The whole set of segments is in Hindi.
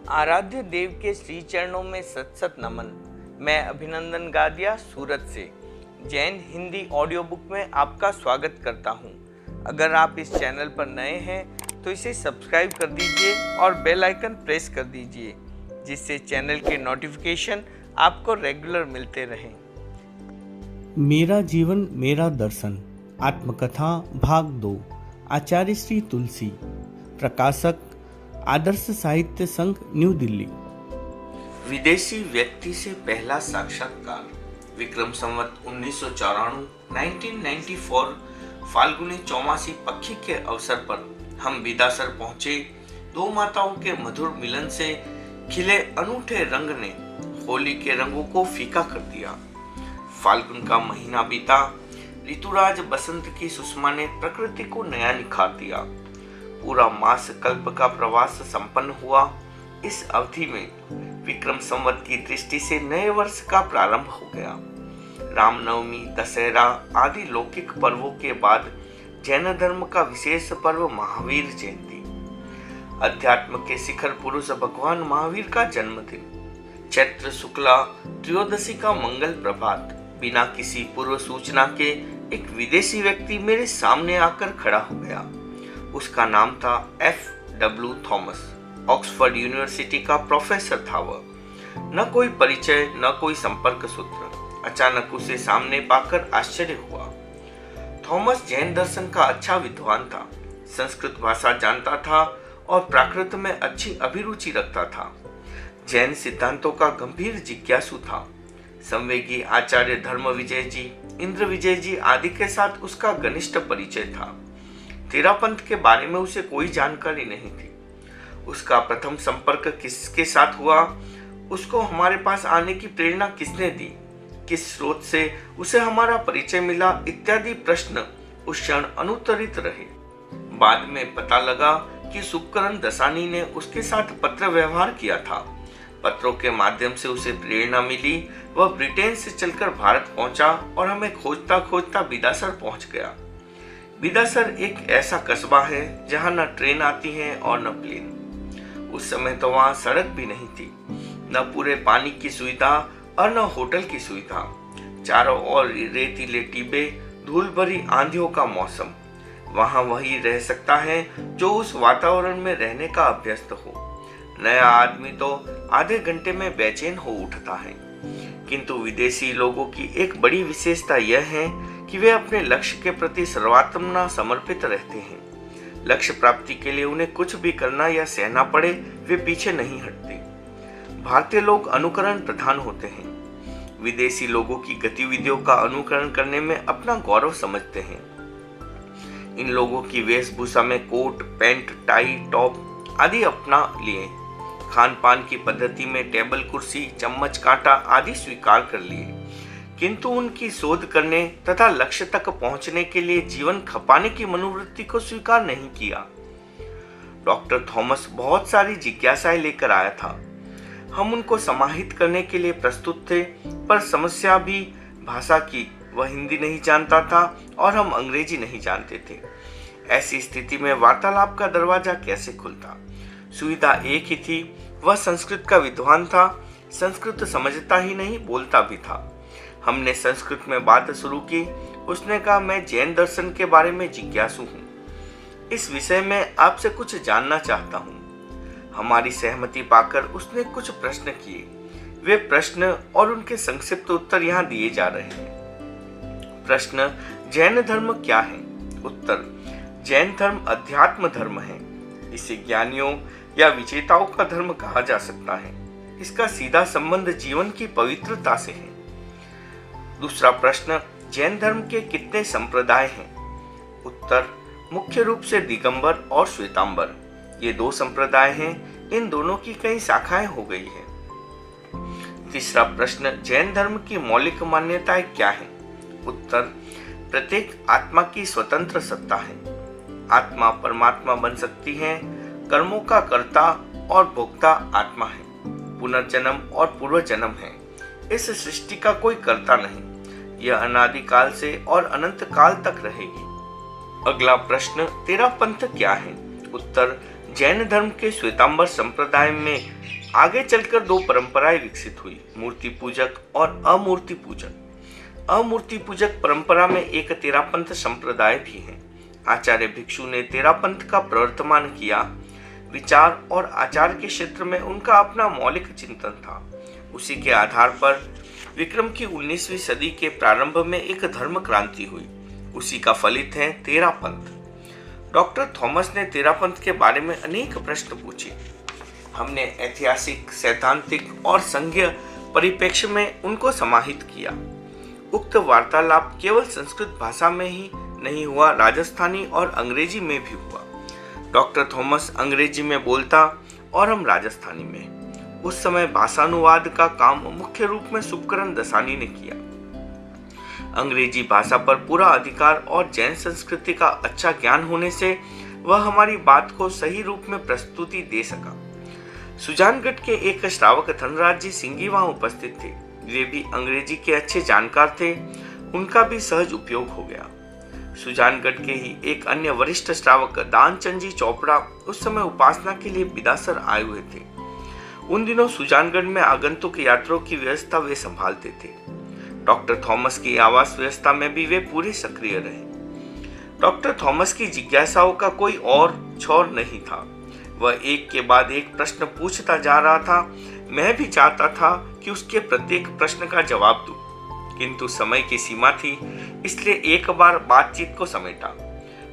आराध्य देव के श्री चरणों में सत सत नमन। मैं अभिनंदन गादिया सूरत से जैन हिंदी ऑडियो बुक में आपका स्वागत करता हूं। अगर आप इस चैनल पर नए हैं तो इसे सब्सक्राइब कर दीजिए और बेल आइकन प्रेस कर दीजिए, जिससे चैनल के नोटिफिकेशन आपको रेगुलर मिलते रहें। मेरा जीवन मेरा दर्शन आत्मकथा भाग 2। आचार्य श्री तुलसी। प्रकाशक आदर्श साहित्य संघ, न्यू दिल्ली। विदेशी व्यक्ति से पहला साक्षात्कार। विक्रम संवत 1994 फाल्गुनी चौमासी पक्षी के अवसर पर हम बिदासर पहुंचे। दो माताओं के मधुर मिलन से खिले अनूठे रंग ने होली के रंगों को फीका कर दिया। फाल्गुन का महीना बीता। ऋतुराज बसंत की सुषमा ने प्रकृति को नया निखार दिया। पूरा मास कल्प का प्रवास संपन्न हुआ। इस अवधि में विक्रम संवत की दृष्टि से नए वर्ष का प्रारंभ हो गया। रामनवमी, दशहरा आदि लौकिक पर्वों के बाद जैन धर्म का विशेष पर्व महावीर जयंती, अध्यात्म के शिखर पुरुष भगवान महावीर का जन्मदिन। चैत्र शुक्ला त्रयोदशी का मंगल प्रभात। बिना किसी पूर्व सूचना के एक विदेशी व्यक्ति मेरे सामने आकर खड़ा हो गया। उसका नाम था F.W. थॉमस। ऑक्सफोर्ड यूनिवर्सिटी का प्रोफेसर था वह। न कोई परिचय, न कोई संपर्क सूत्र। अचानक उसे सामने पाकर आश्चर्य हुआ। थॉमस जैन दर्शन का अच्छा विद्वान था, संस्कृत भाषा जानता था और प्राकृत में अच्छी अभिरुचि रखता था। जैन सिद्धांतों का गंभीर जिज्ञासु था। संवेगी आचार्य धर्म विजय जी, इंद्र विजय जी आदि के साथ उसका घनिष्ठ परिचय था। तेरापंथ के बारे में उसे कोई जानकारी नहीं थी। उसका प्रथम संपर्क किसके साथ हुआ, उसको हमारे पास आने की प्रेरणा किसने दी, किस स्रोत से उसे हमारा परिचय मिला इत्यादि प्रश्न उस क्षण अनुत्तरित रहे। बाद में पता लगा कि सुकरण दसानी ने उसके साथ पत्र व्यवहार किया था। पत्रों के माध्यम से उसे प्रेरणा मिली। वह ब्रिटेन से चलकर भारत पहुंचा और हमें खोजता खोजता बिदासर पहुंच गया। बिदासर एक ऐसा कस्बा है जहां न ट्रेन आती है और न प्लेन। उस समय तो वहां सड़क भी नहीं थी, न पूरे पानी की सुविधा और न होटल की सुविधा। चारों ओर रेतीले टीबे, धूल भरी आंधियों का मौसम। वहां वही रह सकता है जो उस वातावरण में रहने का अभ्यस्त हो। नया आदमी तो आधे घंटे में बेचैन हो उठता है, किंतु विदेशी लोगों की एक बड़ी विशेषता यह है कि वे अपने लक्ष्य के प्रति सर्वात्मना समर्पित रहते हैं। लक्ष्य प्राप्ति के लिए उन्हें कुछ भी करना या सहना पड़े, वे पीछे नहीं हटते। भारतीय लोग अनुकरण प्रधान होते हैं। विदेशी लोगों की गतिविधियों का अनुकरण करने में अपना गौरव समझते हैं। इन लोगों की वेशभूषा में कोट, पैंट, टाई, टॉप आदि अपना लिए। खान पान की पद्धति में टेबल कुर्सी, चम्मच कांटा आदि स्वीकार कर लिए, किंतु उनकी शोध करने तथा लक्ष्य तक पहुंचने के लिए जीवन खपाने की मनोवृत्ति को स्वीकार नहीं किया। डॉक्टर थॉमस बहुत सारी जिज्ञासाएं लेकर आया था। हम उनको समाहित करने के लिए प्रस्तुत थे, पर समस्या भी भाषा की। वह हिंदी नहीं जानता था और हम अंग्रेजी नहीं जानते थे। ऐसी स्थिति में वार्तालाप का दरवाजा कैसे खुलता? सुविधा एक ही थी, वह संस्कृत का विद्वान था। संस्कृत समझता ही नहीं, बोलता भी था। हमने संस्कृत में बात शुरू की। उसने कहा, मैं जैन दर्शन के बारे में जिज्ञासु हूँ। इस विषय में आपसे कुछ जानना चाहता हूँ। हमारी सहमति पाकर उसने कुछ प्रश्न किए। वे प्रश्न और उनके संक्षिप्त उत्तर यहाँ दिए जा रहे हैं। प्रश्न: जैन धर्म क्या है? उत्तर: जैन धर्म अध्यात्म धर्म है। इसे ज्ञानियों या विजेताओं का धर्म कहा जा सकता है। इसका सीधा संबंध जीवन की पवित्रता से है। दूसरा प्रश्न: जैन धर्म के कितने संप्रदाय हैं? उत्तर: मुख्य रूप से दिगंबर और श्वेतांबर, ये दो संप्रदाय हैं। इन दोनों की कई शाखाएं हो गई हैं। तीसरा प्रश्न: जैन धर्म की मौलिक मान्यताएं क्या हैं? उत्तर: प्रत्येक आत्मा की स्वतंत्र सत्ता है। आत्मा परमात्मा बन सकती है। कर्मों का कर्ता और भोक्ता आत्मा है। पुनर्जन्म और पूर्व जन्म है। इस सृष्टि का कोई कर्ता नहीं। यह अनादिकाल से और अनंत काल तक रहेगी। अगला प्रश्न: तेरा पंथ क्या है? उत्तर: जैन धर्म के श्वेतांबर संप्रदाय में आगे चलकर दो परंपराएं विकसित हुई, मूर्ति पूजक और अमूर्ति पूजक। अमूर्ति पूजक परंपरा में एक तेरापंथ संप्रदाय भी है। आचार्य भिक्षु ने तेरापंथ का प्रवर्तमान किया। विचार और आचार के क्षेत्र में उनका अपना मौलिक चिंतन था। उसी के आधार पर विक्रम की 19वीं सदी के प्रारंभ में एक धर्म क्रांति हुई। उसी का फलित है तेरापंथ। डॉक्टर थॉमस ने तेरापंथ के बारे में अनेक प्रश्न पूछे। हमने ऐतिहासिक, सैद्धांतिक और संघीय परिप्रेक्ष्य में उनको समाहित किया। उक्त वार्तालाप केवल संस्कृत भाषा में ही नहीं हुआ, राजस्थानी और अंग्रेजी में भी हुआ। डॉक्टर थॉमस अंग्रेजी में बोलता और हम राजस्थानी में। उस समय भाषानुवाद का काम मुख्य रूप में सुबकरण दसानी ने किया। अंग्रेजी भाषा पर पूरा अधिकार और जैन संस्कृति का अच्छा ज्ञान होने से वह हमारी बात को सही रूप में प्रस्तुति दे सका। सुजानगढ़ के एक श्रावक धनराज जी सिंघी वहां उपस्थित थे। वे भी अंग्रेजी के अच्छे जानकार थे। उनका भी सहज उपयोग हो गया। सुजानगढ़ के ही एक अन्य वरिष्ठ श्रावक दानचंद जी चोपड़ा उस समय उपासना के लिए बिदासर आए हुए थे। उन दिनों सुजानगढ़ में आगंतुक यात्रियों की व्यवस्था वे संभालते थे। डॉक्टर थॉमस की आवास व्यवस्था में भी वे पूरे सक्रिय रहे। डॉक्टर थॉमस की जिज्ञासाओं का कोई और छोर नहीं था। वह एक के बाद एक प्रश्न पूछता जा रहा था। मैं भी चाहता था कि उसके प्रत्येक प्रश्न का जवाब दूं, किंतु समय की सीमा थी, इसलिए एक बार बातचीत को समेटा।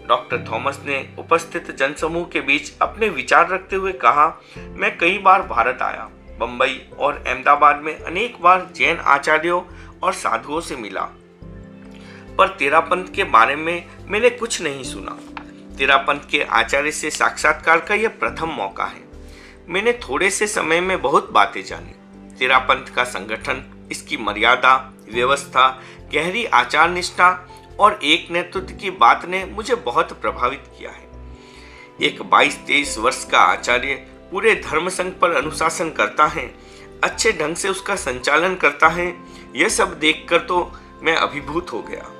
डॉक्टर थॉमस ने उपस्थित जनसमूह के बीच अपने विचार रखते हुए कहा, मैं कई बार भारत आया, बंबई और अहमदाबाद में अनेक बार जैन आचार्यों और साधुओं से मिला, पर तेरापंथ के बारे में मैंने कुछ नहीं सुना। तेरापंथ के आचार्य से साक्षात्कार का यह प्रथम मौका है। मैंने थोड़े से समय में बहुत बातें जानी। तेरापंथ का संगठन, इसकी मर्यादा, व्यवस्था, गहरी आचार निष्ठा और एक नेतृत्व की बात ने मुझे बहुत प्रभावित किया है। एक 22-23 वर्ष का आचार्य पूरे धर्म संघ पर अनुशासन करता है, अच्छे ढंग से उसका संचालन करता है। यह सब देखकर तो मैं अभिभूत हो गया।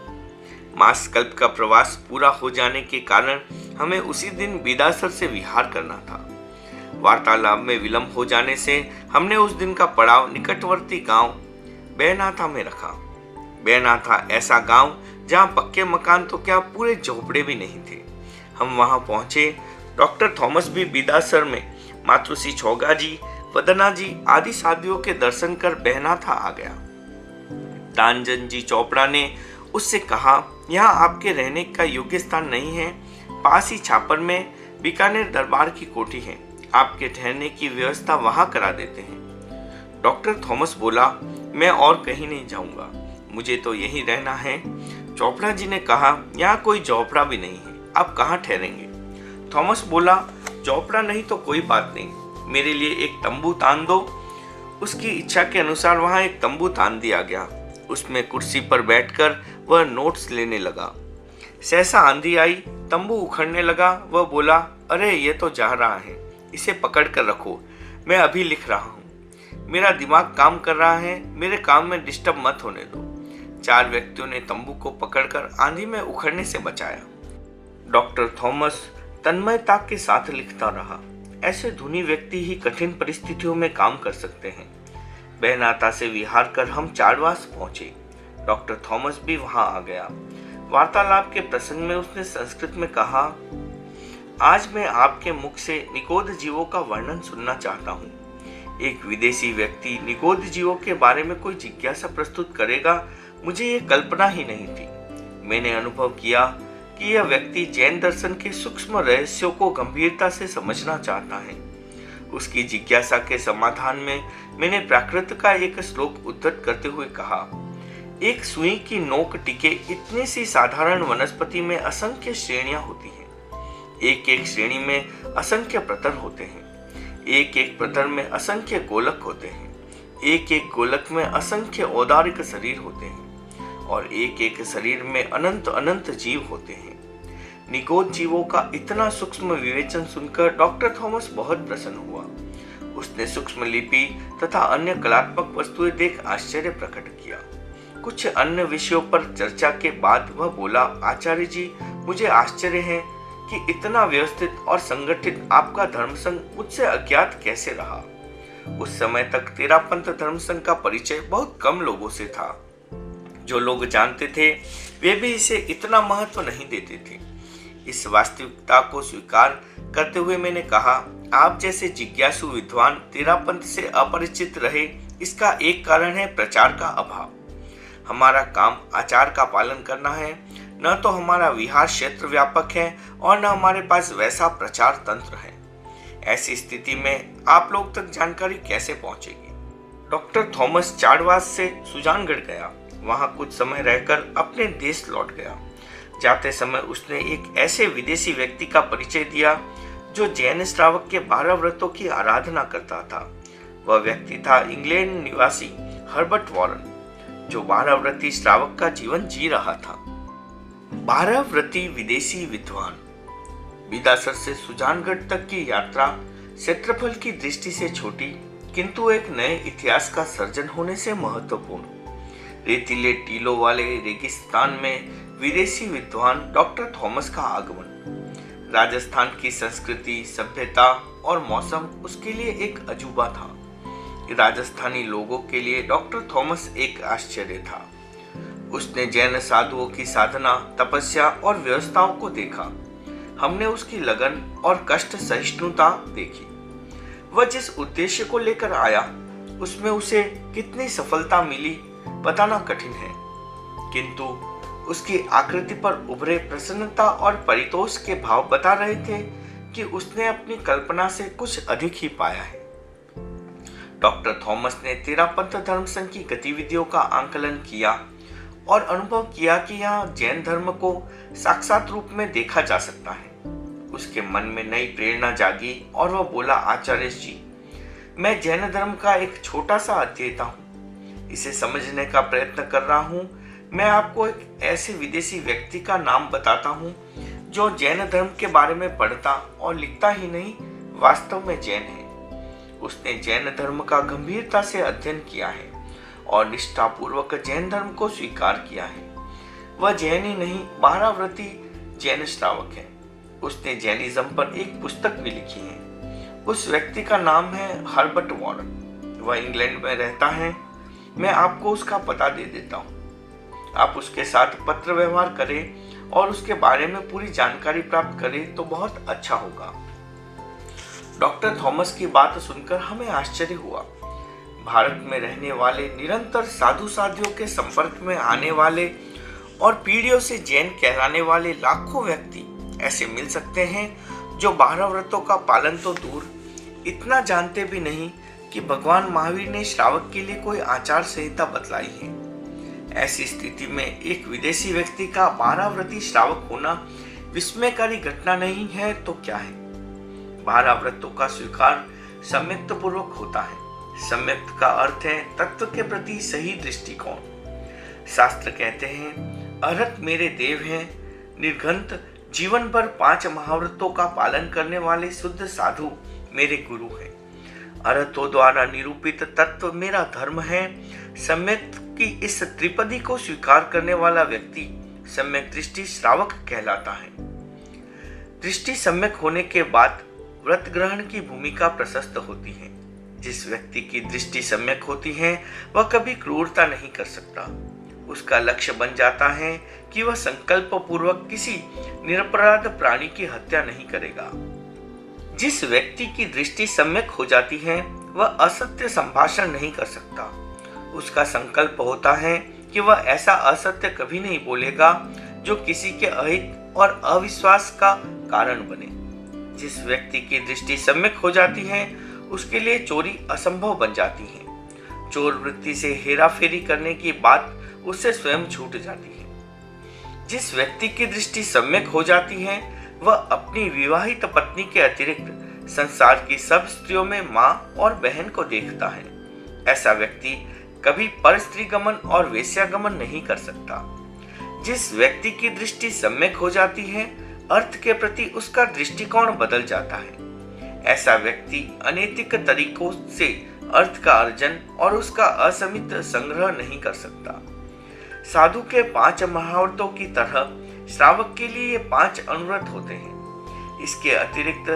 मासकल्प का प्रवास पूरा हो जाने के कारण हमें उसी दिन बिदासर से विहार करना था। वार्तालाप में विलंब हो जाने से हमने उस दिन का पड़ाव निकटवर्ती गांव बेनाथा में रखा। बेनाथा ऐसा गांव जहां पक्के मकान तो क्या पूरे झोपड़े भी नहीं थे। हम वहां पहुंचे। डॉक्टर थॉमस भी बिदासर में मातृश्री छोगा जी, वदना जी आदि साधुओं के दर्शन कर बेनाथा आ गया। दानचंद जी चोपड़ा ने उससे कहा, यहाँ आपके रहने का योग्य स्थान नहीं है। पास ही छापर में बीकानेर दरबार की कोठी है, आपके ठहरने की व्यवस्था वहां करा देते हैं। डॉक्टर थॉमस बोला, मैं और कहीं नहीं जाऊंगा, मुझे तो यहीं रहना है। चोपड़ा जी ने कहा, यहाँ कोई झोपड़ा भी नहीं है, आप कहाँ ठहरेंगे? थॉमस बोला, झोपड़ा नहीं तो कोई बात नहीं, मेरे लिए एक तंबू तान दो। उसकी इच्छा के अनुसार वहां एक तंबू तान दिया गया। उसमें कुर्सी पर बैठकर वह नोट्स लेने लगा। सहसा आंधी आई, तंबू उखड़ने लगा। वह बोला, अरे ये तो जा रहा है, इसे पकड़ कर रखो, मैं अभी लिख रहा हूँ। मेरा दिमाग काम कर रहा है, मेरे काम में डिस्टर्ब मत होने दो। 4 व्यक्तियों ने तंबू को पकड़कर आंधी में उखड़ने से बचाया। डॉक्टर थॉमस तन्मयता के साथ लिखता रहा। ऐसे धुनी व्यक्ति ही कठिन परिस्थितियों में काम कर सकते हैं। बेनाथा से विहार कर हम चारवास पहुंचे। डॉक्टर थॉमस भी वहां आ गया। वार्तालाप के प्रसंग में उसने संस्कृत में कहा, आज मैं आपके मुख से निगोध जीवों का वर्णन सुनना चाहता हूँ। एक विदेशी व्यक्ति निगोध जीवों के बारे में कोई जिज्ञासा प्रस्तुत करेगा, मुझे ये कल्पना ही नहीं थी। मैंने अनुभव किया कि यह व्यक्ति जैन दर्शन के सूक्ष्म रहस्यों को गंभीरता से समझना चाहता है। उसकी जिज्ञासा के समाधान में मैंने प्राकृत का एक श्लोक उद्धृत करते हुए कहा, एक सुई की नोक टिके इतनी सी साधारण वनस्पति में असंख्य श्रेणियां होती हैं। एक एक श्रेणी में असंख्य प्रतर होते हैं। एक एक प्रतर में असंख्य गोलक होते हैं। एक एक गोलक में असंख्य औदारिक शरीर होते हैं और एक एक शरीर में अनंत अनंत जीव होते हैं। निगोध जीवों का इतना सूक्ष्म विवेचन सुनकर डॉक्टर थॉमस बहुत प्रसन्न हुआ। उसने सूक्ष्म लिपि तथा अन्य कलात्मक वस्तुएं देख आश्चर्य प्रकट किया। कुछ अन्य विषयों पर चर्चा के बाद वह बोला, आचार्य जी, मुझे आश्चर्य है कि इतना व्यवस्थित और संगठित आपका धर्मसंघ मुझसे अज्ञात कैसे रहा। उस समय तक तेरापंथ धर्म संघ का परिचय बहुत कम लोगों से था। जो लोग जानते थे वे भी इसे इतना महत्व नहीं देते थे। इस वास्तविकता को स्वीकार करते हुए मैंने कहा, आप जैसे जिज्ञासु विद्वान तेरापंथ से अपरिचित रहे, इसका एक कारण है प्रचार का अभाव। हमारा काम आचार का पालन करना है, न तो हमारा विहार क्षेत्र व्यापक है और न हमारे पास वैसा प्रचार तंत्र है। ऐसी स्थिति में आप लोग तक जानकारी कैसे पहुंचेगी? डॉक्टर थॉमस चाडवास से सुजानगढ़ गया, वहां कुछ समय रहकर अपने देश लौट गया। जाते समय उसने एक ऐसे विदेशी व्यक्ति का परिचय दिया जो जैन श्रावक के 12 व्रतों की आराधना करता था। वह व्यक्ति था इंग्लैंड निवासी हर्बर्ट वॉरेन, जो 12 व्रती श्रावक का जीवन जी रहा था। 12 व्रती विदेशी विद्वान। बिदासर से सुजानगढ़ तक की यात्रा क्षेत्रफल की दृष्टि से छोटी, किंतु एक नए इतिहास का सर्जन होने से महत्वपूर्ण। रेतीले टीलों वाले रेगिस्तान में विदेशी विद्वान डॉक्टर थॉमस का आगमन। राजस्थान की संस्कृति, सभ्यता और मौसम उसके लिए एक अजूबा था। राजस्थानी लोगों के लिए डॉक्टर थॉमस एक आश्चर्य था। उसने जैन साधुओं की साधना, तपस्या और व्यवस्थाओं को देखा। हमने उसकी लगन और कष्ट सहिष्णुता देखी। वह जिस उद्देश्य को लेकर आया, उसमें उसे कितनी सफलता मिली बताना कठिन है, किंतु उसकी आकृति पर उभरे प्रसन्नता और परितोष के भाव बता रहे थे कि उसने अपनी कल्पना से कुछ अधिक ही पाया है। डॉक्टर थॉमस ने तेरापंथ धर्म संघ की गतिविधियों का आंकलन किया और अनुभव किया कि यहाँ जैन धर्म को साक्षात रूप में देखा जा सकता है। उसके मन में नई प्रेरणा जागी और वह बोला, आचार्य जी, मैं जैन धर्म का एक छोटा सा अध्येता हूँ, इसे समझने का प्रयत्न कर रहा हूँ। मैं आपको एक ऐसे विदेशी व्यक्ति का नाम बताता हूँ जो जैन धर्म के बारे में पढ़ता और लिखता ही नहीं, वास्तव में जैन है। उसने जैन धर्म का गंभीरता से अध्ययन किया है और निष्ठापूर्वक जैन धर्म को स्वीकार किया है। वह जैन ही नहीं, 12 व्रती जैन श्रावक है। उसने जैनिज्म पर एक पुस्तक भी लिखी है। उस व्यक्ति का नाम है हर्बर्ट वॉरेन। वह इंग्लैंड में रहता है। मैं आपको उसका पता दे देता हूँ। आप उसके साथ पत्र व्यवहार करें और उसके बारे में पूरी जानकारी प्राप्त करें तो बहुत अच्छा होगा। डॉक्टर थॉमस की बात सुनकर हमें आश्चर्य हुआ। भारत में रहने वाले, निरंतर साधु साधियों के संपर्क में आने वाले और पीढ़ियों से जैन कहलाने वाले लाखों व्यक्ति ऐसे मिल सकते हैं जो 12 व्रतों का पालन तो दूर, इतना जानते भी नहीं कि भगवान महावीर ने श्रावक के लिए कोई आचार संहिता बतलाई है। ऐसी स्थिति में एक विदेशी व्यक्ति का 12 व्रती श्रावक होना विस्मयकारी घटना नहीं है तो क्या है? 12 व्रतों का स्वीकार सम्यक्त पूर्वक होता है। सम्यक्त का अर्थ है तत्व के प्रति सही दृष्टिकोण। शास्त्र कहते हैं, अरहत मेरे देव हैं, निर्घंत जीवन भर 5 महाव्रतों का पालन करने वाले शुद्ध साधु मेरे गुरु हैं। अरहतों द्वारा निरूपित तत्व मेरा धर्म है। सम्यक की इस त्रिपदी को स्वीकार करने वाला व्यक्ति सम्यक दृष्टि श्रावक कहलाता है। दृष्टि सम्यक होने के बाद व्रत ग्रहण की भूमिका प्रशस्त होती है। जिस व्यक्ति की दृष्टि सम्यक होती है वह कभी क्रूरता नहीं कर सकता। उसका लक्ष्य बन जाता है कि वह संकल्प पूर्वक किसी निरपराध प्राणी की हत्या नहीं करेगा। जिस व्यक्ति की दृष्टि सम्यक हो जाती है वह असत्य संभाषण नहीं कर सकता। उसका संकल्प होता है कि वह ऐसा असत्य कभी नहीं बोलेगा जो किसी के अहित और अविश्वास का कारण बने। जिस व्यक्ति की दृष्टि सम्यक हो जाती है उसके लिए चोरी असंभव बन जाती है। चोर वृत्ति से हेराफेरी करने की बात उससे स्वयं छूट जाती है। जिस व्यक्ति की दृष्टि सम्यक हो जाती है वह अपनी विवाहित पत्नी के अतिरिक्त संसार की सब स्त्रियों में माँ और बहन को देखता है। ऐसा व्यक्ति कभी पर स्त्री गमन और वेश्यागमन नहीं कर सकता। जिस व्यक्ति की दृष्टि सम्यक हो जाती है अर्थ के प्रति उसका दृष्टिकोण बदल जाता है। ऐसा व्यक्ति अनैतिक तरीकों से अर्थ का अर्जन और उसका असमित संग्रह नहीं कर सकता। साधु के 5 महाव्रतों की तरह श्रावक के लिए ये 5 अनुव्रत होते हैं। इसके अतिरिक्त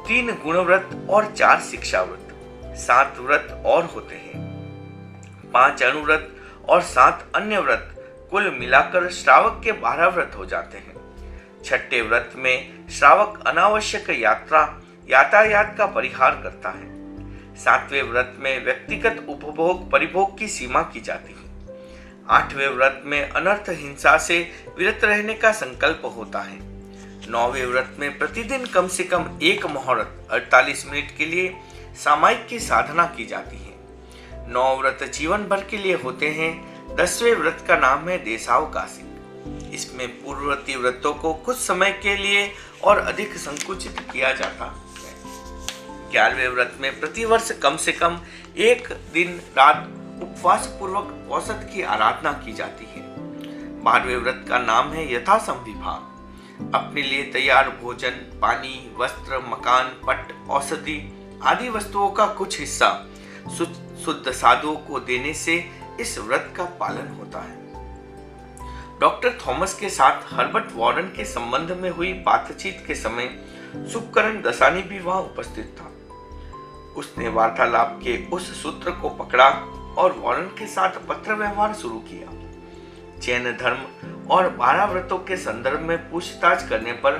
3 गुणव्रत और 4 शिक्षाव्रत। 7 व्रत और होते हैं। 5 अणुव्रत और 7 अन्य व्रत, कुल मिलाकर श्रावक के 12 व्रत हो जाते हैं। छठे व्रत में श्रावक अनावश्यक यातायात का परिहार करता है। 7वें व्रत में व्यक्तिगत उपभोग परिभोग की सीमा की जाती है। 8वें व्रत में अनर्थ हिंसा से विरत रहने का संकल्प होता है। 9वें व्रत में प्रतिदिन कम से कम 1 मुहूर्त 48 मिनट के लिए सामायिक की साधना की जाती है। 9 व्रत जीवन भर के लिए होते हैं। 10वें व्रत का नाम है देशावकाशिक। इसमें पूर्ववर्ती व्रतों को कुछ समय के लिए और अधिक संकुचित किया जाता है। 11वें व्रत में प्रतिवर्ष कम से कम 1 दिन रात उपवास पूर्वक औसत की आराधना की जाती है। 12वें व्रत का नाम है यथासंविभाग। अपने लिए तैयार भोजन, पानी, वस्त्र, मकान, पट, औषधि आदि वस्तुओं का कुछ हिस्सा शुद्ध साधुओं को देने से इस व्रत का पालन होता है। डॉक्टर थॉमस के साथ हर्बर्ट वॉरेन के संबंध में हुई बातचीत के समय शुभकरण दसानी भी वहां उपस्थित था। उसने वार्तालाप के उस सूत्र को पकड़ा और वॉरेन के साथ पत्र व्यवहार शुरू किया। जैन धर्म और 12 व्रतों के संदर्भ में पूछताछ करने पर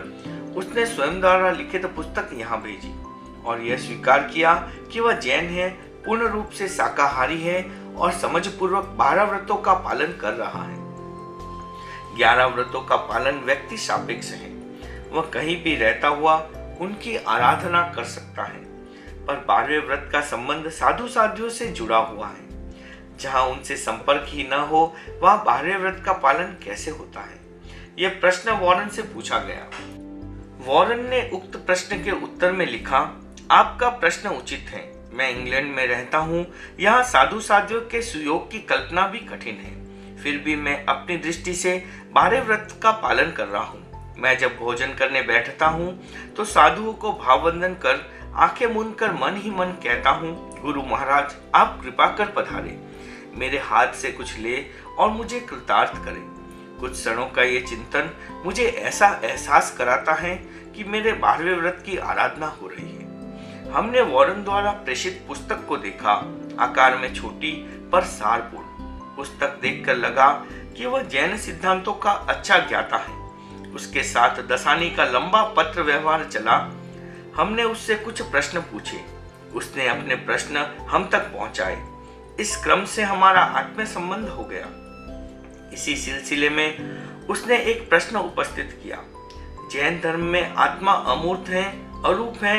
उसने स्वयं द्वारा लिखित पुस्तक यहाँ भेजी और यह स्वीकार किया कि वह जैन है, पूर्ण रूप से शाकाहारी है और समझपूर्वक 12 व्रतों का पालन कर रहा है। 11 व्रतों का पालन व्यक्ति सापेक्ष है। वह कहीं भी रहता हुआ उनकी आराधना कर सकता है, पर 12वें व्रत का संबंध साधु साध्वियों से जुड़ा हुआ है। जहां उनसे संपर्क ही न हो वहां 12वें व्रत का पालन कैसे होता है? यह प्रश्न वॉरेन से पूछा गया। वॉरेन ने उक्त प्रश्न के उत्तर में लिखा, आपका प्रश्न उचित है। मैं इंग्लैंड में रहता हूँ। यहाँ साधु साध्वियों के सुयोग की कल्पना भी कठिन है। फिर भी मैं अपनी दृष्टि से 12वें व्रत का पालन कर रहा हूँ। मैं जब भोजन करने बैठता हूँ तो साधुओं को भाववंदन कर आंखें मूंद कर मन ही मन कहता हूँ, गुरु महाराज आप कृपा कर पधारे, मेरे हाथ से कुछ ले और मुझे कृतार्थ करें। कुछ क्षणों का ये चिंतन मुझे ऐसा एहसास कराता है कि मेरे 12वें व्रत की आराधना हो रही है। हमने वॉरेन द्वारा प्रेषित पुस्तक को देखा। आकार में छोटी पर सारपूर्ण पुस्तक देखकर लगा कि वह जैन सिद्धांतों का अच्छा ज्ञाता है। उसके साथ दसानी का लंबा पत्र व्यवहार चला। हमने उससे कुछ प्रश्न पूछे। उसने अपने प्रश्न हम तक पहुंचाए। इस क्रम से हमारा आत्म संबंध हो गया। इसी सिलसिले में उसने एक प्रश्न उपस्थित किया। जैन धर्म में आत्मा अमूर्त है, अरूप है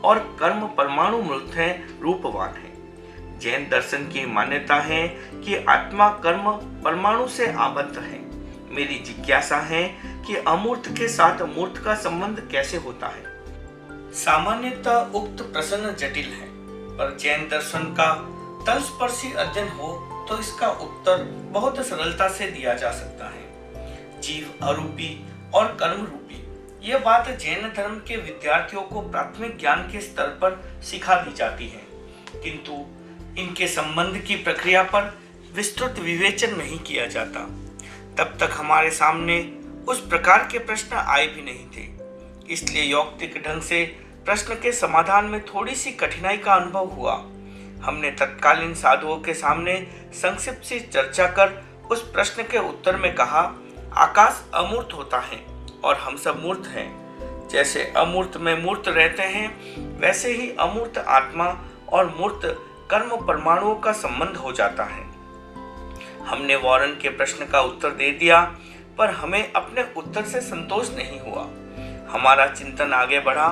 और कर्म परमाणु मूर्त है, रूपवान है। जैन दर्शन की मान्यता है कि आत्मा कर्म परमाणु से आबद्ध है। मेरी जिज्ञासा है कि अमूर्त के साथ मूर्त का संबंध कैसे होता है। सामान्यतः उक्त प्रश्न जटिल है, पर जैन दर्शन का तलस्पर्शी अध्ययन हो तो इसका उत्तर बहुत सरलता से दिया जा सकता है। जीव अरूपी और कर्म रूपी, यह बात जैन धर्म के विद्यार्थियों को प्राथमिक ज्ञान के स्तर पर सिखा दी जाती है, किंतु इनके संबंध की प्रक्रिया पर विस्तृत विवेचन नहीं किया जाता। तब तक हमारे सामने उस प्रकार के प्रश्न आए भी नहीं थे। इसलिए यौक्तिक ढंग से प्रश्न के समाधान में थोड़ी सी कठिनाई का अनुभव हुआ। हमने तत्कालीन साधुओं के सामने संक्षिप्त सी चर्चा कर उस प्रश्न के उत्तर में कहा, आकाश अमूर्त होता है और हम सब मूर्त हैं। जैसे अमूर्त में मूर्त रहते हैं, वैसे ही अमूर्त आत्मा और मूर्त कर्म परमाणुओं का संबंध हो जाता है। हमने वॉरेन के प्रश्न का उत्तर दे दिया, पर हमें अपने उत्तर से संतोष नहीं हुआ। हमारा चिंतन आगे बढ़ा।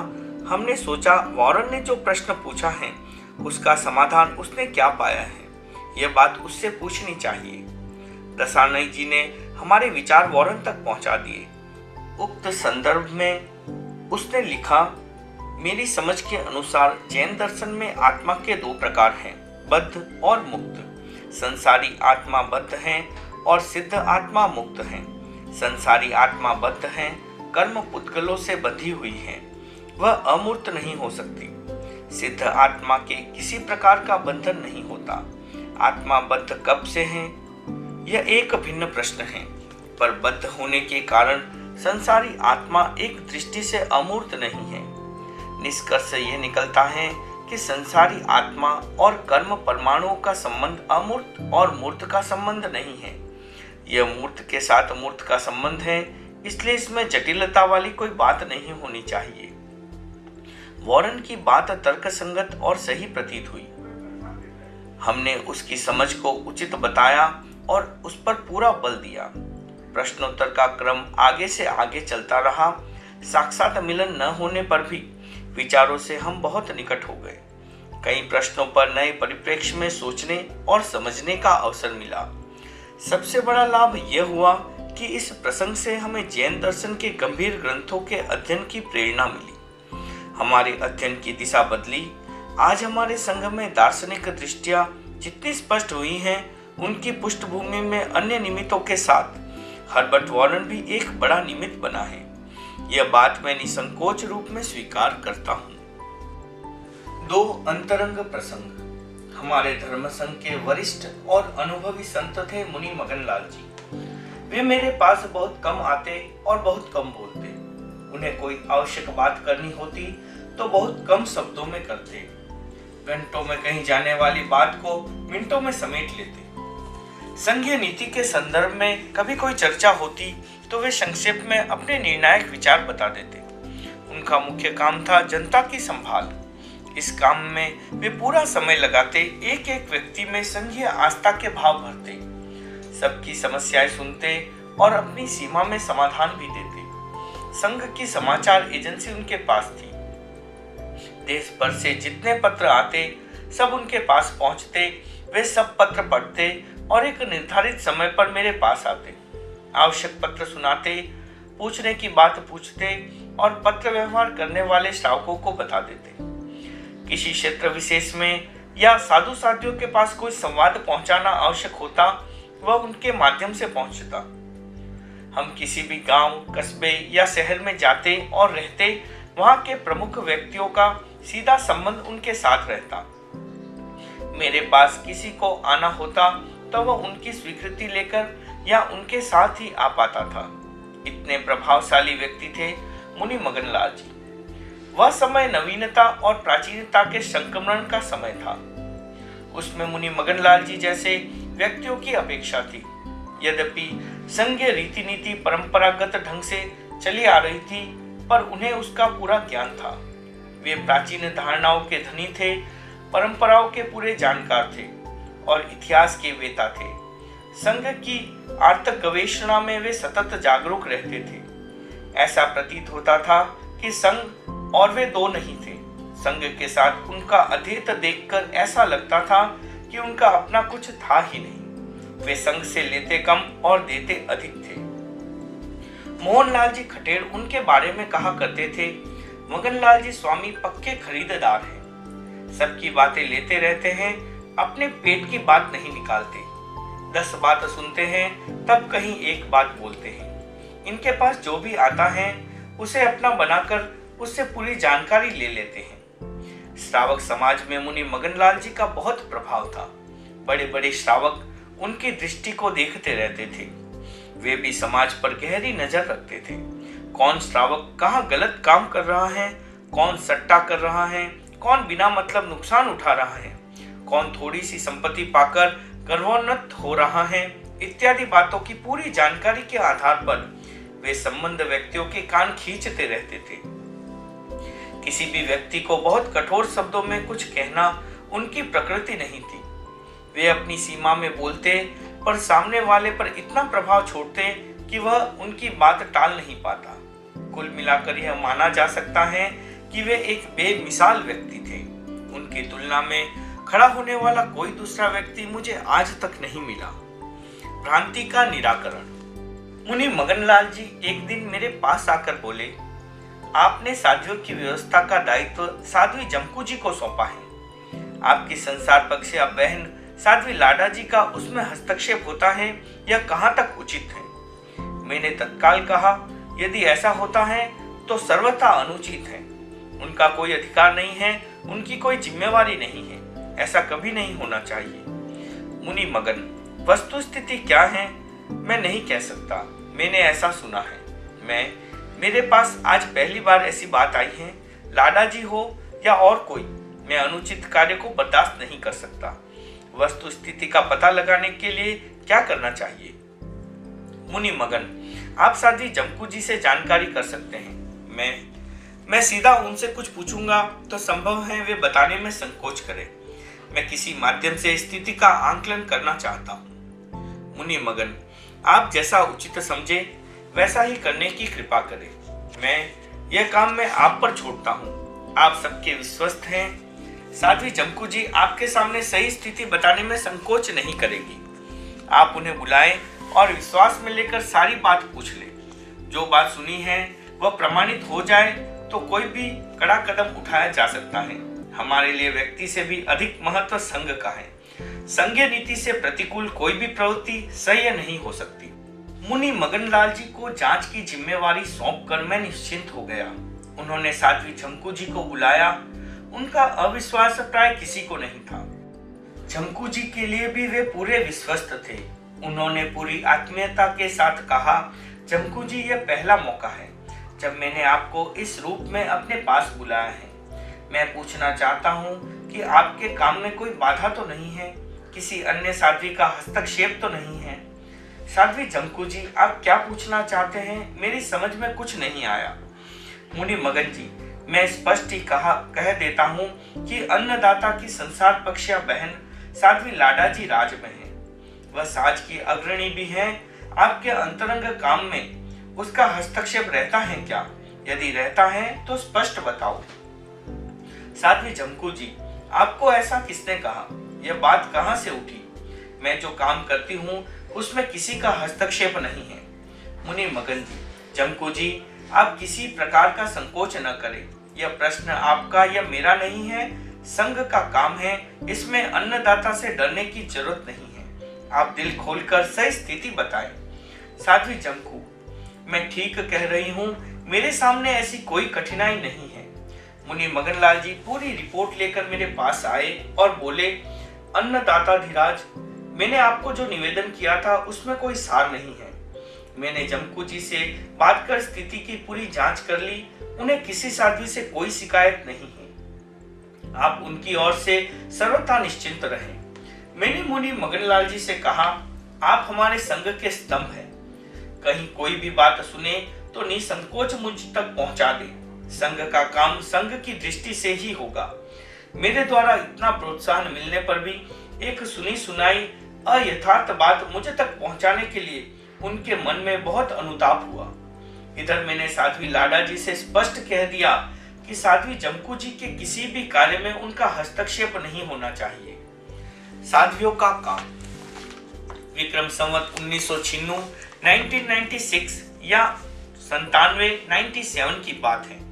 हमने सोचा वॉरेन ने जो प्रश्न पूछा है उसका समाधान उसने क्या पाया है, यह बात उससे पूछनी चाहिए। दसानी जी ने हमारे विचार वॉरेन तक पहुंचा दिए। उक्त संदर्भ में उसने लिखा, मेरी समझ के अनुसार जैन दर्शन में आत्मा के 2 प्रकार हैं, बद्ध और मुक्त। संसारी आत्मा बद्ध है और सिद्ध आत्मा मुक्त है। संसारी आत्मा बद्ध है, कर्म पुद्गलों से बंधी हुई है, वह अमूर्त नहीं हो सकती। सिद्ध आत्मा के किसी प्रकार का बंधन नहीं होता। आत्मा बद्ध कब से है, यह एक भिन्न प्रश्न है, पर बद्ध होने के कारण संसारी आत्मा एक दृष्टि से अमूर्त नहीं है। निष्कर्ष यह निकलता है कि संसारी आत्मा और कर्म परमाणुओं का संबंध अमूर्त और मूर्त का संबंध नहीं है। यह मूर्त के साथ मूर्त का संबंध है, इसलिए इसमें जटिलता वाली कोई बात नहीं होनी चाहिए। वॉरेन की बात तर्कसंगत और सही प्रतीत हुई। हमने उसकी समझ को उचित बताया और उस पर पूरा बल दिया। प्रश्नोत्तर का क्रम आगे से आगे चलता रहा। साक्षात मिलन न होने पर भी विचारों से हम बहुत निकट हो गए। कई प्रश्नों पर नए परिप्रेक्ष्य में सोचने और समझने का अवसर मिला। सबसे बड़ा लाभ यह हुआ कि इस प्रसंग से हमें जैन दर्शन के गंभीर ग्रंथों के अध्ययन की प्रेरणा मिली। हमारे अध्ययन की दिशा बदली। आज हमारे संघ में दार्शनिक दृष्टियां जितनी स्पष्ट हुई हैं, उनकी पृष्ठभूमि में अन्य निमित्तों के साथ हर्बर्ट वॉरेन भी एक बड़ा निमित्त बना है। यह बात मैं निसंकोच रूप में स्वीकार करता हूँ। 2 अंतरंग प्रसंग। हमारे धर्म संघ के वरिष्ठ और अनुभवी संत थे मुनि मगनलाल जी। वे मेरे पास बहुत कम आते और बहुत कम बोलते। उन्हें कोई आवश्यक बात करनी होती तो बहुत कम शब्दों में करते। घंटों में कहीं जाने वाली बात को मिनटों में समेट लेते। संघीय नीति के संदर्भ में कभी कोई चर्चा होती तो वे संक्षेप में अपने निर्णायक विचार बता देते। उनका मुख्य काम था जनता की संभाल। इस काम में वे पूरा समय लगाते, एक एक व्यक्ति में संघीय आस्था के भाव भरते, सबकी समस्याएं सुनते और अपनी सीमा में समाधान भी देते। संघ की समाचार एजेंसी उनके पास थी। देश भर से जितने पत्र आते सब उनके पास पहुंचते। वे सब पत्र पढ़ते और एक निर्धारित समय पर मेरे पास आते। आवश्यक पत्र सुनाते, पूछने की बात पूछते और पत्र व्यवहार करने वाले श्रावकों को बता देते। किसी क्षेत्र विशेष में या साधु साधियों के पास कोई संवाद पहुंचाना आवश्यक होता, वह उनके माध्यम से पहुंचता। हम किसी भी गांव, कस्बे या शहर में जाते और रहते, वहां के प्रमुख व्यक्तियों का सीधा संबंध उनके साथ रहता। मेरे पास किसी को आना होता तो वह उनकी स्वीकृति लेकर या उनके साथ ही आ पाता था। इतने प्रभावशाली व्यक्ति थे मुनि मगनलाल जी। वह समय नवीनता और प्राचीनता के संक्रमण का समय था। उसमें मुनि मगनलाल जी जैसे व्यक्तियों की अपेक्षा थी। यद्यपि संघीय रीति नीति परंपरागत ढंग से चली आ रही थी, पर उन्हें उसका पूरा ज्ञान था। वे प्राचीन धारणाओं के धनी थे, परंपराओं के पूरे जानकार थे और इतिहास के वेता थे। संघ की आर्थिक गवेषणा में वे सतत जागरूक रहते थे। ऐसा प्रतीत होता था कि संघ और वे दो नहीं थे। संघ के साथ उनका अद्वैत देखकर ऐसा लगता था कि उनका अपना कुछ था ही नहीं। वे संघ से लेते कम और देते अधिक थे। मोहनलाल जी खटेर उनके बारे में कहा करते थे, मगनलाल जी स्वामी पक्के खरीदार हैं। सबकी बातें लेते रहते हैं, अपने पेट की बात नहीं निकालते। 10 बात सुनते हैं तब कहीं एक बात बोलते हैं। इनके पास जो भी आता है उसे अपना बनाकर उससे पूरी जानकारी ले लेते हैं। श्रावक समाज में मुनि मगनलाल जी का बहुत प्रभाव था। बड़े बड़े श्रावक उनकी दृष्टि को देखते रहते थे। वे भी समाज पर गहरी नजर रखते थे। कौन श्रावक कहाँ गलत काम कर रहा है, कौन सट्टा कर रहा है, कौन बिना मतलब नुकसान उठा रहा है, कौन थोड़ी सी संपत्ति पाकर गर्वोन्नत हो रहा है, इत्यादि बातों की पूरी जानकारी के आधार पर वे संबंध व्यक्तियों के कान खींचते रहते थे। किसी भी व्यक्ति को बहुत कठोर शब्दों में कुछ कहना उनकी प्रकृति नहीं थी। वे अपनी सीमा में बोलते, पर सामने वाले पर इतना प्रभाव छोड़ते कि वह उनकी बात टाल नहीं पाता। कुल मिलाकर यह माना जा सकता है कि वे एक बेमिसाल व्यक्ति थे। उनकी तुलना में खड़ा होने वाला कोई दूसरा व्यक्ति मुझे आज तक नहीं मिला। भ्रांति का निराकरण। मुनि मगनलाल जी एक दिन मेरे पास आकर बोले, आपने साध्वियों की व्यवस्था का दायित्व साध्वी जमकू जी को सौंपा है। आपकी संसार पक्ष या बहन साध्वी लाडा जी का उसमें हस्तक्षेप होता है, यह कहाँ तक उचित है? मैंने तत्काल कहा, यदि ऐसा होता है तो सर्वथा अनुचित है। उनका कोई अधिकार नहीं है, उनकी कोई जिम्मेवारी नहीं है, ऐसा कभी नहीं होना चाहिए। मुनि मगन, वस्तु स्थिति क्या है मैं नहीं कह सकता, मैंने ऐसा सुना है। मेरे पास आज पहली बार ऐसी बात आई है। लाडा जी हो या और कोई, मैं अनुचित कार्य को बर्दाश्त नहीं कर सकता। वस्तु स्थिति का पता लगाने के लिए क्या करना चाहिए? मुनि मगन, आप साध्वी जमकू जी से जानकारी कर सकते हैं। मैं सीधा उनसे कुछ पूछूंगा तो संभव है वे बताने में संकोच करें। मैं किसी माध्यम से स्थिति का आंकलन करना चाहता हूँ। मुनि मगन, आप जैसा उचित समझे वैसा ही करने की कृपा करें। यह काम मैं आप पर छोड़ता हूँ। आप सबके विश्वस्त हैं। साध्वी जमकू जी आपके सामने सही स्थिति बताने में संकोच नहीं करेगी। आप उन्हें बुलाएं और विश्वास में लेकर सारी बात पूछ लें। जो बात सुनी है वह प्रमाणित हो जाए तो कोई भी कड़ा कदम उठाया जा सकता है। हमारे लिए व्यक्ति से भी अधिक महत्व संघ का है। संघीय नीति से प्रतिकूल कोई भी प्रवृत्ति सह्य नहीं हो सकती। मुनि मगनलाल जी को जांच की जिम्मेवारी सौंपकर मैं निश्चिंत हो गया। उन्होंने साध्वी जमकू जी को बुलाया। उनका अविश्वास प्राय किसी को नहीं था। जमकू जी के लिए भी वे पूरे विश्वस्त थे। उन्होंने पूरी आत्मीयता के साथ कहा, जमकू जी, यह पहला मौका है जब मैंने आपको इस रूप में अपने पास बुलाया है। मैं पूछना चाहता हूँ कि आपके काम में कोई बाधा तो नहीं है? किसी अन्य साध्वी का हस्तक्षेप तो नहीं है? साध्वी जमकू जी, आप क्या पूछना चाहते हैं? मेरी समझ में कुछ नहीं आया। मुनि मगन जी, मैं स्पष्ट ही कह देता हूँ कि अन्नदाता की संसार पक्षिया बहन साध्वी लाडा जी राज में है। वह साज की अग्रणी भी है। आपके अंतरंग काम में उसका हस्तक्षेप रहता है क्या? यदि रहता है तो स्पष्ट बताओ। साध्वी जमकू जी, आपको ऐसा किसने कहा? यह बात कहाँ से उठी? मैं जो काम करती हूँ उसमें किसी का हस्तक्षेप नहीं है। मुनि मगन जी, जमकू जी, आप किसी प्रकार का संकोच न करें। यह प्रश्न आपका या मेरा नहीं है, संघ का काम है। इसमें अन्नदाता से डरने की जरूरत नहीं है। आप दिल खोलकर सही स्थिति बताएं। साध्वी जमकू, मैं ठीक कह रही हूँ। मेरे सामने ऐसी कोई कठिनाई नहीं है। मुनि मगनलाल जी पूरी रिपोर्ट लेकर मेरे पास आए और बोले, अन्नदाता धीराज, मैंने आपको जो निवेदन किया था उसमें कोई सार नहीं है। मैंने जमकू जी से बात कर स्थिति की पूरी जांच कर ली। उन्हें किसी साध्वी से कोई शिकायत नहीं है। आप उनकी ओर से सर्वथा निश्चिंत रहें। मैंने मुनि मगनलाल जी से कहा, आप हमारे संघ के स्तंभ हैं। कहीं कोई भी बात सुने तो निसंकोच मुझ तक पहुंचा दे। संघ का काम संघ की दृष्टि से ही होगा। मेरे द्वारा इतना प्रोत्साहन मिलने पर भी एक सुनी सुनाई अयथार्थ बात मुझे तक पहुंचाने के लिए उनके मन में बहुत अनुताप हुआ। इधर मैंने साध्वी लाडा जी से स्पष्ट कह दिया कि साध्वी जमकू जी के किसी भी कार्य में उनका हस्तक्षेप नहीं होना चाहिए। साध्वियों का काम। विक्रम संवत 1996 1996 या 97 की बात है।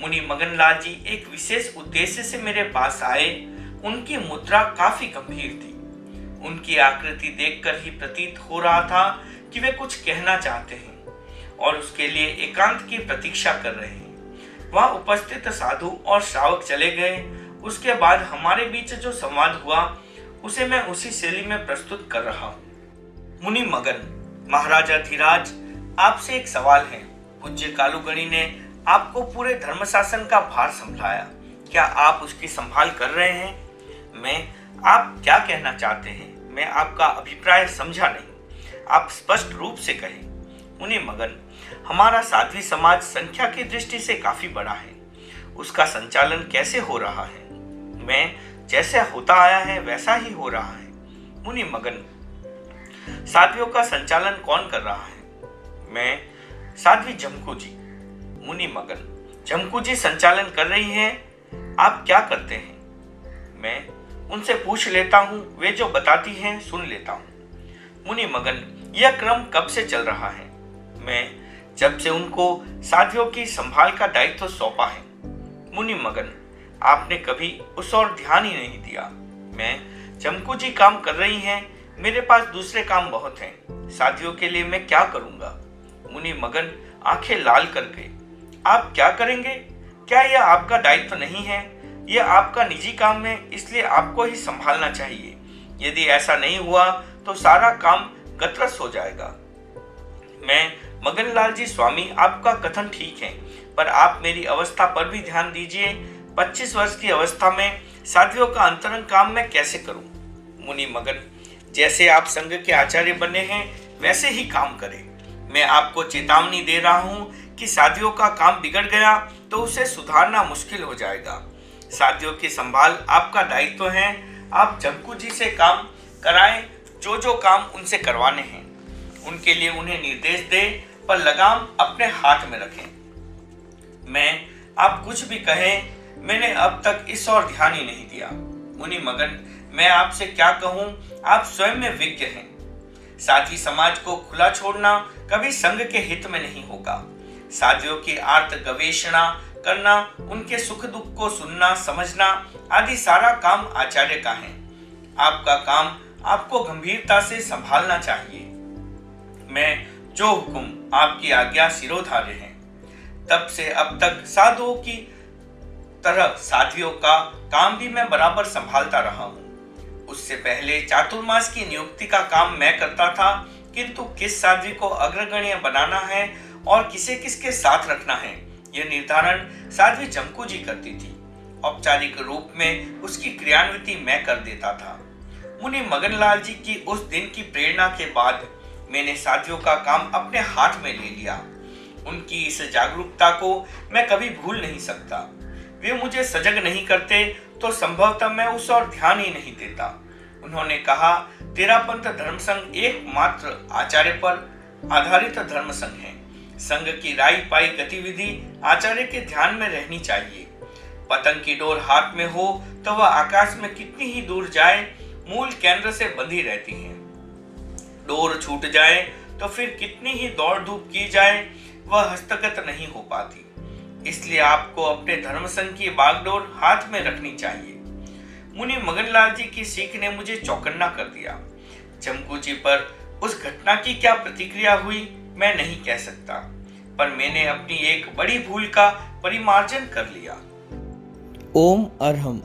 मुनि मगनलाल जी एक विशेष उद्देश्य से मेरे पास आए। उनकी मुद्रा काफी गंभीर थी। उनकी आकृति देखकर ही प्रतीत हो रहा था कि वे कुछ कहना चाहते हैं और उसके लिए एकांत की प्रतीक्षा कर रहे हैं। वहां उपस्थित साधु और श्रावक चले गए। उसके बाद हमारे बीच जो संवाद हुआ उसे मैं उसी शैली में प्रस्तुत कर रहा हूँ। मुनि मगन, महाराजा धीराज, आपसे एक सवाल है। पूज्य कालूगणी ने आपको पूरे धर्मशासन का भार संभाला। क्या आप उसकी संभाल कर रहे हैं? आप क्या कहना चाहते हैं? मैं आपका अभिप्राय समझा नहीं। आप स्पष्ट रूप से कहें। मुनि मगन, हमारा साध्वी समाज संख्या की दृष्टि से काफी बड़ा है। उसका संचालन कैसे हो रहा है? जैसे होता आया है वैसा ही हो रहा है। मुनि मगन, साध्वियों का संचालन कौन कर रहा है? साध्वी जमकू जी। मुनि मगन, जमकू जी संचालन कर रही हैं। आप क्या करते हैं? मैं उनसे पूछ लेता हूँ। वे जो बताती हैं सुन लेता हूँ। मुनि मगन, यह क्रम कब से चल रहा है? जब से उनको साध्वियों की संभाल का दायित्व सौंपा है। मुनि मगन, आपने कभी उस ओर ध्यान ही नहीं दिया। जमकू जी काम कर रही हैं। मेरे पास दूसरे काम बहुत हैं। साथियों के लिए मैं क्या करूंगा? मुनि मगन आंखें लाल करके, आप क्या करेंगे? क्या यह आपका दायित्व नहीं है? यह आपका निजी काम है, इसलिए आपको ही संभालना चाहिए। यदि ऐसा नहीं हुआ तो सारा काम गतरस हो जाएगा। मगनलाल जी स्वामी, आपका कथन ठीक है, पर आप मेरी अवस्था पर भी ध्यान दीजिए। 25 वर्ष की अवस्था में साध्वियों का अंतरंग काम मैं कैसे करूं? मुनि मगन, जैसे आप संघ के आचार्य बने हैं वैसे ही काम करें। मैं आपको चेतावनी दे रहा हूं कि साध्वियों का काम बिगड़ गया तो उसे सुधारना मुश्किल हो जाएगा। साध्वियों की संभाल आपका दायित्व है। आप जमकू जी से काम कराएं, जो काम उनसे करवाने हैं उनके लिए उन्हें निर्देश दें, पर लगाम अपने हाथ में रखें। मैं आप कुछ भी कहें, मैंने अब तक इस ओर ध्यान ही नहीं दिया। मुनि मगन, मैं आपसे क्या कहूं, आप स्वयं में विज्ञ हैं। साथी समाज को खुला छोड़ना कभी संघ के हित में नहीं होगा। साथियों की आर्त गवेषणा करना, उनके सुख दुख को सुनना समझना आदि सारा काम आचार्य का है। आपका काम आपको गंभीरता से संभालना चाहिए। मैं जो हुक्म आपकी आज्ञा सिरोधार्य है। तब से अब तक साधुओं की तरह साथियों का काम भी मैं बराबर संभालता रहा हूँ। उससे पहले चातुर्मास की नियुक्ति का काम मैं करता था, किंतु किस साध्वी को अग्रगण्य बनाना है और किसे किसके साथ रखना है, यह निर्धारण साध्वी जमकू जी करती थी। औपचारिक रूप में उसकी क्रियान्विति मैं कर देता था। मुनि मगनलाल जी की उस दिन की प्रेरणा के बाद मैंने साथियों का काम अपने हाथ में ले लिया। उनकी इस जागरूकता को मैं कभी भूल नहीं सकता। वे मुझे सजग नहीं करते तो संभवतः मैं उस ओर ध्यान ही नहीं देता। उन्होंने कहा, तेरा पंथ धर्म संघ एकमात्र आचार्य पर आधारित धर्म संघ है। संघ की राई पाई गतिविधि आचार्य के ध्यान में रहनी चाहिए। पतंग की डोर हाथ में हो तो वह आकाश में कितनी ही दूर जाए, मूल केंद्र से बंधी रहती है। डोर छूट जाए तो फिर कितनी ही दौड़ धूप की जाए, वह हस्तगत नहीं हो पाती। इसलिए आपको अपने धर्म संघ की बागडोर हाथ में रखनी चाहिए। मुनि मगनलाल जी की सीख ने मुझे चौकन्ना कर दिया। जमकू जी पर उस घटना की क्या प्रतिक्रिया हुई मैं नहीं कह सकता, पर मैंने अपनी एक बड़ी भूल का परिमार्जन कर लिया। ओम अरहम।